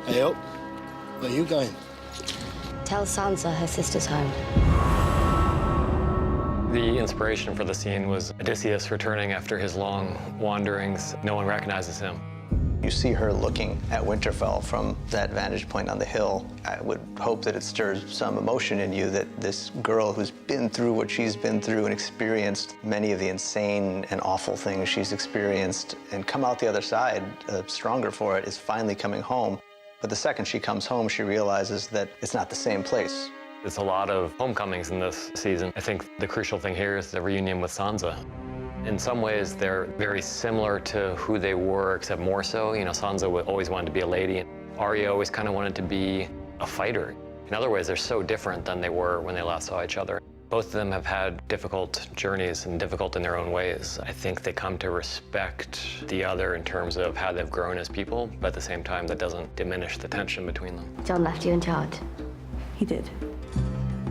Hey, up. Where are you going? Tell Sansa her sister's home. The inspiration for the scene was Odysseus returning after his long wanderings. No one recognizes him. You see her looking at Winterfell from that vantage point on the hill. I would hope that it stirs some emotion in you that this girl who's been through what she's been through and experienced many of the insane and awful things she's experienced and come out the other side stronger for it is finally coming home. But the second she comes home, she realizes that it's not the same place. There's a lot of homecomings in this season. I think the crucial thing here is the reunion with Sansa. In some ways, they're very similar to who they were, except more so. You know, Sansa always wanted to be a lady, and Arya always kind of wanted to be a fighter. In other ways, they're so different than they were when they last saw each other. Both of them have had difficult journeys and difficult in their own ways. I think they come to respect the other in terms of how they've grown as people, but at the same time, that doesn't diminish the tension between them. Jon left you in charge. He did.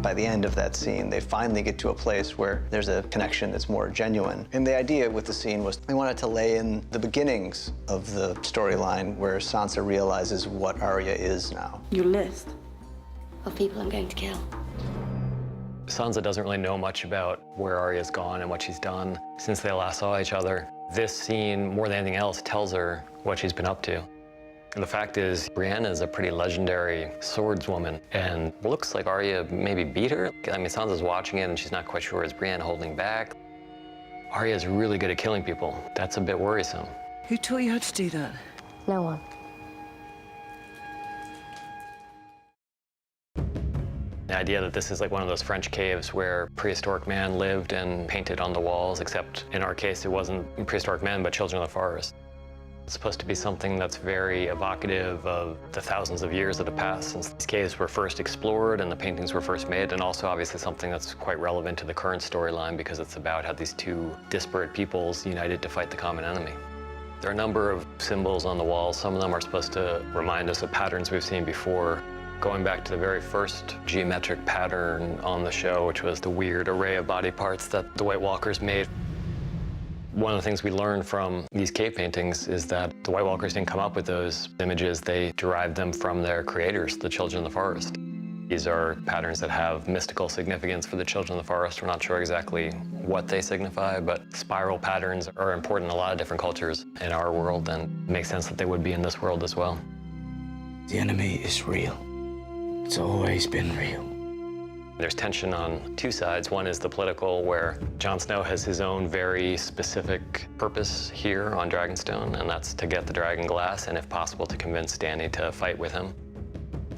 By the end of that scene, they finally get to a place where there's a connection that's more genuine. And the idea with the scene was we wanted to lay in the beginnings of the storyline where Sansa realizes what Arya is now. Your list Of people I'm going to kill. Sansa doesn't really know much about where Arya's gone and what she's done since they last saw each other. This scene, more than anything else, tells her what she's been up to. And the fact is, Brienne is a pretty legendary swordswoman, and it looks like Arya maybe beat her. I mean, Sansa's watching it, and she's not quite sure, is Brienne holding back? Arya's really good at killing people. That's a bit worrisome. Who taught you how to do that? No one. The idea that this is like one of those French caves where prehistoric man lived and painted on the walls, except in our case, it wasn't prehistoric men, but children of the forest. It's supposed to be something that's very evocative of the thousands of years that have passed since these caves were first explored and the paintings were first made, and also obviously something that's quite relevant to the current storyline because it's about how these two disparate peoples united to fight the common enemy. There are a number of symbols on the walls. Some of them are supposed to remind us of patterns we've seen before, going back to the very first geometric pattern on the show, which was the weird array of body parts that the White Walkers made. One of the things we learned from these cave paintings is that the White Walkers didn't come up with those images. They derived them from their creators, the Children of the Forest. These are patterns that have mystical significance for the Children of the Forest. We're not sure exactly what they signify, but spiral patterns are important in a lot of different cultures in our world, and it makes sense that they would be in this world as well. The enemy is real. It's always been real. There's tension on two sides. One is the political, where Jon Snow has his own very specific purpose here on Dragonstone, and that's to get the dragon glass and, if possible, to convince Dany to fight with him.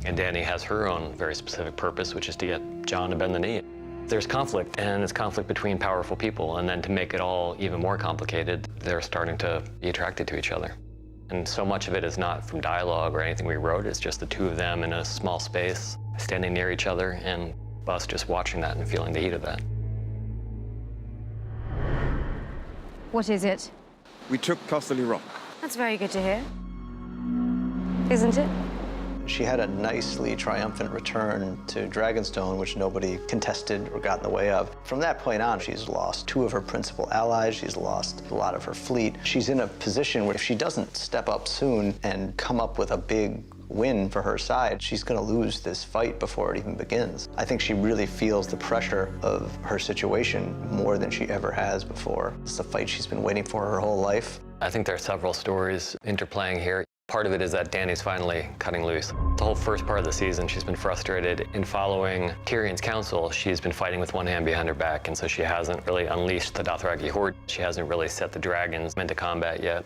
And Dany has her own very specific purpose, which is to get Jon to bend the knee. There's conflict, and it's conflict between powerful people, and then to make it all even more complicated, they're starting to be attracted to each other. And so much of it is not from dialogue or anything we wrote. It's just the two of them in a small space, standing near each other, and us just watching that and feeling the heat of that. What is it? We took Casterly Rock. That's very good to hear. Isn't it? She had a nicely triumphant return to Dragonstone, which nobody contested or got in the way of. From that point on, she's lost two of her principal allies. She's lost a lot of her fleet. She's in a position where if she doesn't step up soon and come up with a big win for her side, she's going to lose this fight before it even begins. I think she really feels the pressure of her situation more than she ever has before. It's a fight she's been waiting for her whole life. I think there are several stories interplaying here. Part of it is that Dany's finally cutting loose. The whole first part of the season, she's been frustrated in following Tyrion's counsel. She's been fighting with one hand behind her back, and so she hasn't really unleashed the Dothraki horde. She hasn't really set the dragons into combat yet.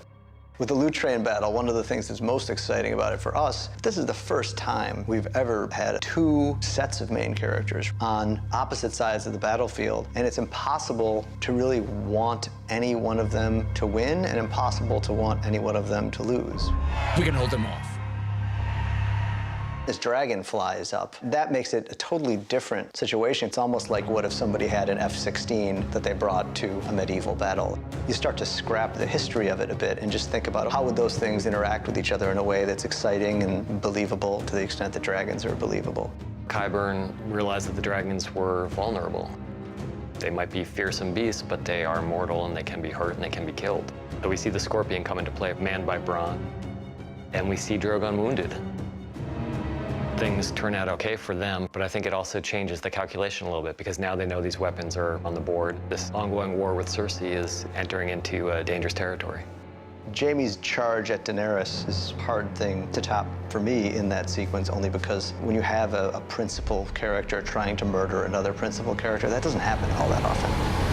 With the loot train battle, one of the things that's most exciting about it for us, this is the first time we've ever had two sets of main characters on opposite sides of the battlefield, and it's impossible to really want any one of them to win and impossible to want any one of them to lose. We can hold them off. This dragon flies up. That makes it a totally different situation. It's almost like what if somebody had an F-16 that they brought to a medieval battle. You start to scrap the history of it a bit and just think about how would those things interact with each other in a way that's exciting and believable to the extent that dragons are believable. Qyburn realized that the dragons were vulnerable. They might be fearsome beasts, but they are mortal and they can be hurt and they can be killed. So we see the scorpion come into play, manned by Bronn, and we see Drogon wounded. things turn out okay for them, but I think it also changes the calculation a little bit because now they know these weapons are on the board. This ongoing war with Cersei is entering into dangerous territory. Jaime's charge at Daenerys is a hard thing to top for me in that sequence, only because when you have a principal character trying to murder another principal character, that doesn't happen all that often.